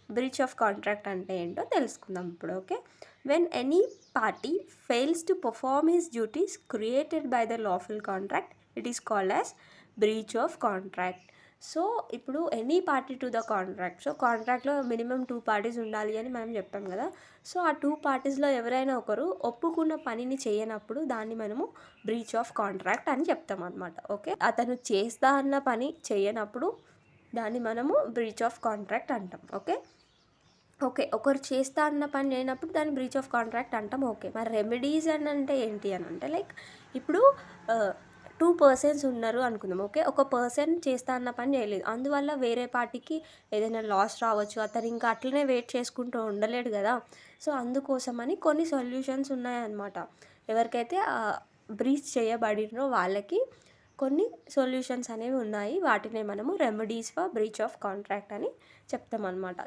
Breach of contract అంటే ఏంటో తెలుసుకుందాం ఇప్పుడు. Okay, when any party fails to perform his duties created by the lawful contract it is called as breach of contract. So ఇప్పుడు any party to the contract, so కాంట్రాక్ట్లో minimum 2 parties ఉండాలి అని మనం చెప్పాం కదా. సో ఆ 2 పార్టీస్లో ఎవరైనా ఒకరు ఒప్పుకున్న పనిని చేయనప్పుడు దాన్ని మనము బ్రీచ్ ఆఫ్ కాంట్రాక్ట్ అని చెప్తాం అనమాట. ఓకే, అతను చేస్తా అన్న పని చేయనప్పుడు దాన్ని మనము బ్రీచ్ ఆఫ్ కాంట్రాక్ట్ అంటాం. ఓకే, ఒకరు చేస్తా అన్న పని చేయనప్పుడు దాన్ని బ్రీచ్ ఆఫ్ కాంట్రాక్ట్ అంటాం. ఓకే, మరి రెమెడీస్ అని అంటే ఏంటి అని అంటే, లైక్ ఇప్పుడు 2 పర్సన్స్ ఉన్నారు అనుకుందాం. ఓకే, ఒక పర్సన్ చేస్తా అన్న పని చేయలేదు, అందువల్ల వేరే పార్టీకి ఏదైనా లాస్ రావచ్చు, అతను ఇంకా అట్లనే వెయిట్ చేసుకుంటూ ఉండలేడు కదా. సో అందుకోసమని కొన్ని సొల్యూషన్స్ ఉన్నాయన్నమాట. ఎవరికైతే బ్రీచ్ చేయబడినో వాళ్ళకి కొన్ని సొల్యూషన్స్ అనేవి ఉన్నాయి. వాటినే మనము remedies for breach of contract అని చెప్తామన్నమాట.